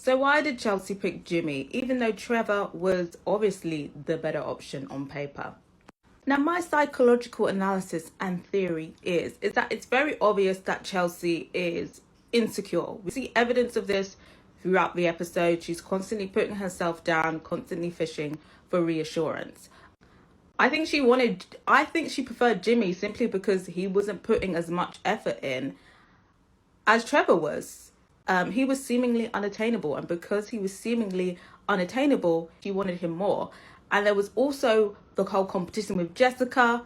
So why did Chelsea pick Jimmy, even though Trevor was obviously the better option on paper? Now, my psychological analysis and theory is that it's very obvious that Chelsea is insecure. We see evidence of this throughout the episode. She's constantly putting herself down, constantly fishing for reassurance. I think she preferred Jimmy simply because he wasn't putting as much effort in as Trevor was. He was seemingly unattainable, and because he was seemingly unattainable, she wanted him more. And there was also the whole competition with Jessica.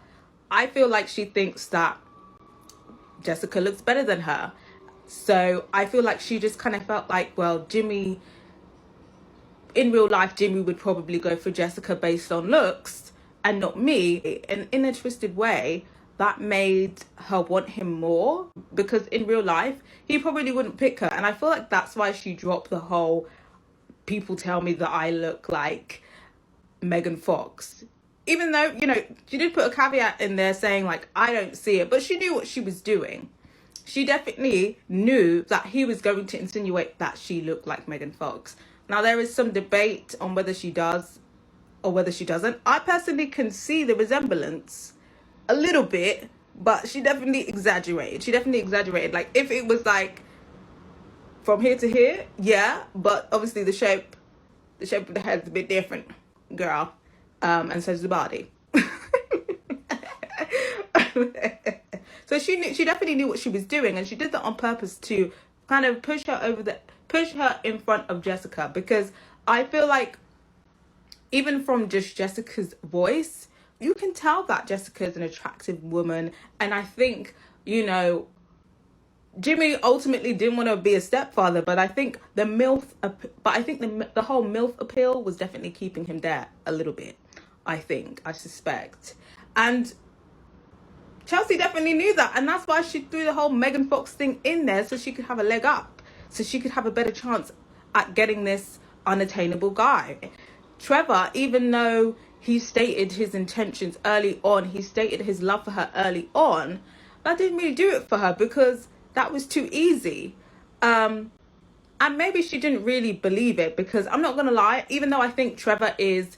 I feel like she thinks that Jessica looks better than her. So I feel like she just kind of felt like, well, Jimmy, in real life, Jimmy would probably go for Jessica based on looks and not me. And in a twisted way, that made her want him more, because in real life, he probably wouldn't pick her. And I feel like that's why she dropped the whole, people tell me that I look like Megan Fox. Even though, she did put a caveat in there saying, like, I don't see it, but she knew what she was doing. She definitely knew that he was going to insinuate that she looked like Megan Fox. Now, there is some debate on whether she does or whether she doesn't. I personally can see the resemblance a little bit, but she definitely exaggerated. Like, if it was like from here to here, yeah, but obviously the shape of the head's a bit different, girl. And so's the body. So she definitely knew what she was doing, and she did that on purpose to kind of push her in front of Jessica, because I feel like even from just Jessica's voice, you can tell that Jessica is an attractive woman. And I think, Jimmy ultimately didn't want to be a stepfather, but I think the whole MILF appeal was definitely keeping him there a little bit. I suspect. And Chelsea definitely knew that, and that's why she threw the whole Megan Fox thing in there, so she could have a leg up, so she could have a better chance at getting this unattainable guy. Trevor, even though he stated his intentions early on, he stated his love for her early on, that didn't really do it for her, because that was too easy. And maybe she didn't really believe it, because I'm not gonna lie, even though I think Trevor is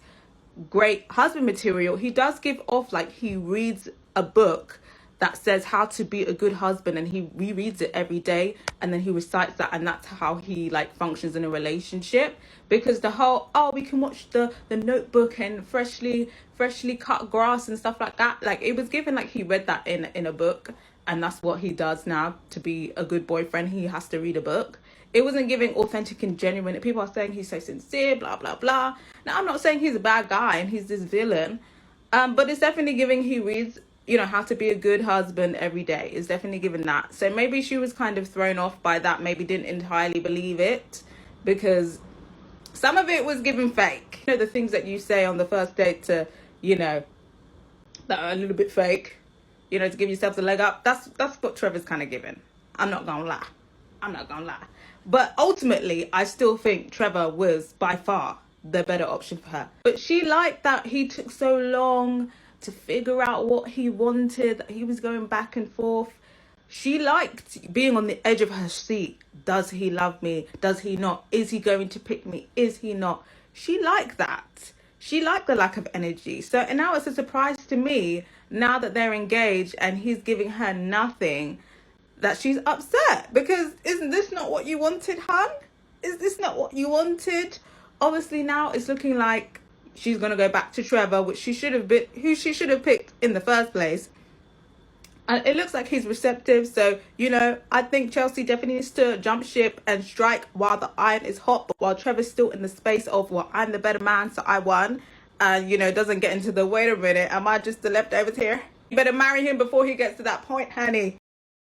great husband material, he does give off like he reads a book that says how to be a good husband, and he rereads it every day, and then he recites that, and that's how he like functions in a relationship. Because the whole, we can watch the Notebook and freshly cut grass and stuff like that, like it was given like he read that in a book, and that's what he does now. To be a good boyfriend, he has to read a book. It wasn't giving authentic and genuine. People are saying he's so sincere, blah blah blah. Now, I'm not saying he's a bad guy and he's this villain, but it's definitely giving he reads how to be a good husband every day. Is definitely given that. So maybe she was kind of thrown off by that, maybe didn't entirely believe it, because some of it was given fake. The things that you say on the first date to, that are a little bit fake, to give yourself the leg up. That's what Trevor's kind of given. I'm not gonna lie. But ultimately, I still think Trevor was by far the better option for her. But she liked that he took so long to figure out what he wanted, that he was going back and forth. She liked being on the edge of her seat. Does he love me? Does he not? Is he going to pick me? Is he not? She liked that. She liked the lack of energy. So, and now it's a surprise to me, now that they're engaged and he's giving her nothing, that she's upset. Because isn't this not what you wanted, hun? Is this not what you wanted? Obviously now it's looking like she's going to go back to Trevor, who she should have picked in the first place. And it looks like he's receptive. So, I think Chelsea definitely needs to jump ship and strike while the iron is hot. But while Trevor's still in the space of, well, I'm the better man, so I won. And, doesn't get into the, wait a minute, am I just the leftovers here? You better marry him before he gets to that point, honey.